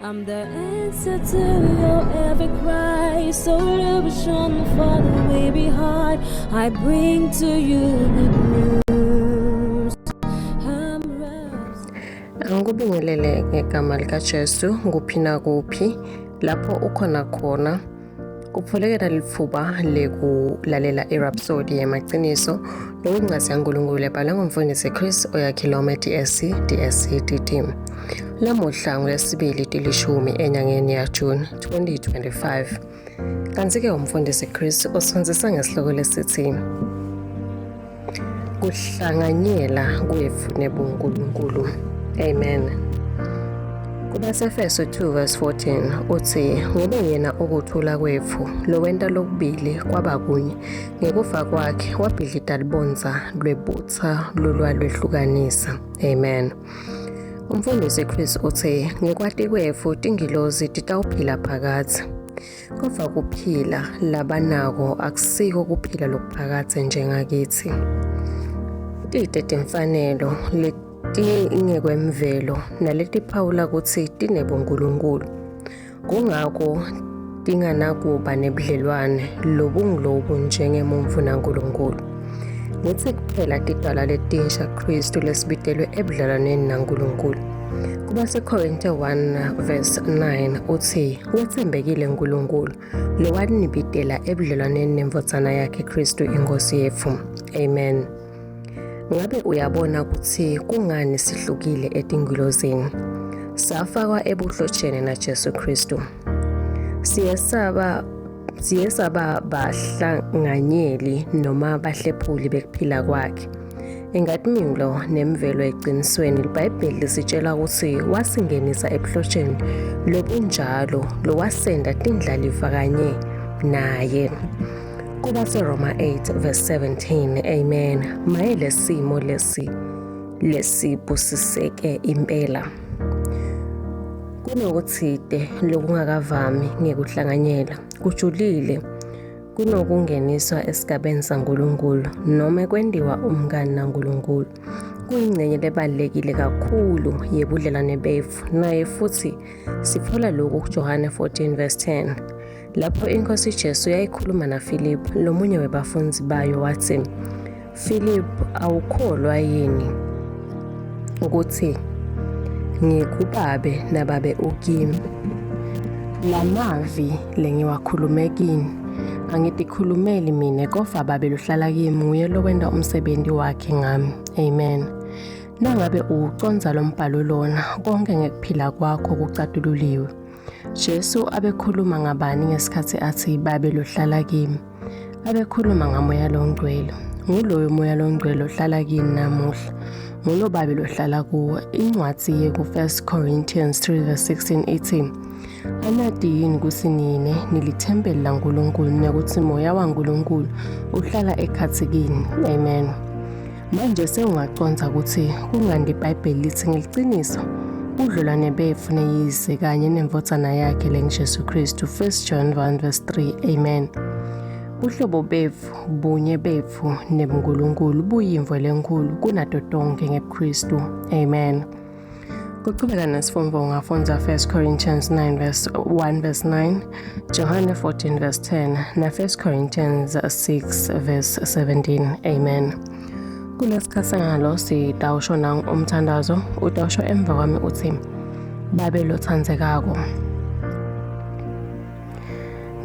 I'm the answer to your every cry. So illusion for the way behind. I bring to you good news. Ngikubingelele ngegama likaJesu nguphina kuphi lapho ukhona khona kupholekela lithuba lekulalela irhapsody yamaqiniso lokuncwadi yaNkulunkulu ebhalwe ngumfundisi Chris Oyakhilome DSc DD. Lamuhla ngolwesibili tilishumi enyangeni ya June 2025. Kanti-ke umfundisi Chris usifundisa ngesihloko lesithi kuhlanganyela kwethu nebuNkulunkulu. Amen. KumaEfeso 2:14 uthi ngoba yena ukuthula kwethu lowenta lokubili kwaba kunye ngekufa kwakhe wabhidlita libonza lwebutha lolwalwehlukanisa. Amen. Umfundisi Chris uthi ngekwati kwethu tingilozi titawuphila phakathi. Kodwa kuphila labanako akusiko kuphila lokuphakathi njengakithi. Tite timfanelo tingekwemvelo naletiphawula kutsi tinebuNkulunkulu. Kungakho tinganakuba nebudlelwane lobungilobu njengemuntfu naNkulunkulu. Ngithi kuphela tidalwa letinsha Kristu lesibitelwe ebudlelwaneni naNkulunkulu. KumaKorinte 1:9 uthi wethembekile uNkulunkulu lowanibitela ebudlelwaneni nemvodzana yakhe Kristu inkosi yethu. Amen. Ngabe uyabona ukuthi kungani sihlukile etingilozini? Safakwa ebuhlotsheni naJesu Kristu. Siyesaba bahlanganyeli noma bahlephuli bekuphila kwakhe. Ingatimilo nemvelo eqinisweni iBhayibheli lisitshela ukuthi wasingenisa ebuhlotsheni lobunjalo lowasenda tindlalifa kanye naye. KumaRoma 8:17. Amen. Mayele simo lesibusiseke impela. Kunokuthide lokungakavami ngekuhlanganyela kujulile kunokungeniswa esigabeni saNkulunkulu noma kwendiwa umngani naNkulunkulu. Kuyingcenye lebalulekile kakhulu yebudlelwane bethu naye futhi siphola lokhu kuJohane 14:10. Lapho inkosi Jesu yayikhuluma naFilipu lomunye webafundi bayo wathi, Filipu, awukholwa yini ukuthi ngikubabe nababe ukimi? Lamavi lengiwakhulume kini angitikhulumeli mina kodwa babe luhlala kimi nguye lowenda umsebenzi wakhe ngami. Amen. Nangabe uconza lo mbhalo lona konke ngekuphila kwakho kucatululiwe. Jesu abekhuluma ngabani ngesikhathi athi babe lohlala kimi? Abekhuluma ngamoya longcwele. Nguloyo moya longcwele ohlala kini namuhla. Ngulo babe lohlala kuwo. Incwadi ye ku1 Corinthians 3:16 ithi, anati yini kusinine nilithempeli laNkulunkulu nekuthi moya waNkulunkulu uhlala ekhatsi kini. Amen. Manje sewungaconza ukuthi kungani iBhayibheli lithi ngeliciniso udlelwane bethu neyise kanye nemvodzana yakhe lenguJesu Kristu 1 John 1:3. Amen. Uhlobo bethu bunye bethu nebuNkulunkulu buyimvo lenkulu kunato tonke ngeKristu. Amen. Kuqhubeka nesifumbo ngafunza 1 Corinthians 9:1-9, Johane 14:10 na 1 Corinthians 6:17. Amen. Kulesikhathi ngalo sitawusho umthandazo utawusho emva kwami uthi babe lothandzekako.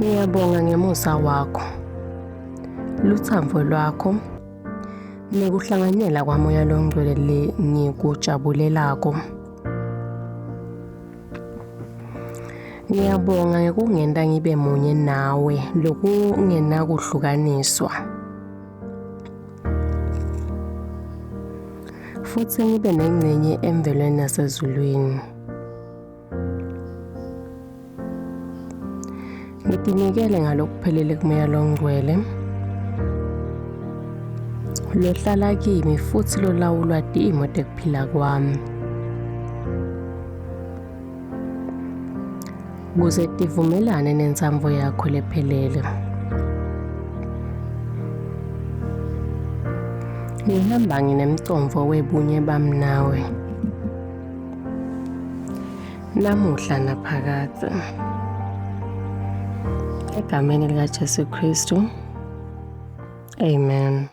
Ngiyabonga ngemusa wakho, luthambo lwakho, nekuhlanganyela kwamoya longcwele le ngikujabulelako. Ngiyabonga ngekungenta ngibe munye nawe lokungenakuhlukaniswa. Futhi ngibe nengcenye emvelweni nasezulwini. Ngitinikele ngalokuphelele kumoya longcwele lohlala kimi futhi lolawulwa timo tekuphila kwami. Kuze tivumelane nentsambo yakho lephelele. Ngihamba nginemcondvo webunye bami nawe. namuhla naphakade. Egameni likaJesu Kristu. Amen.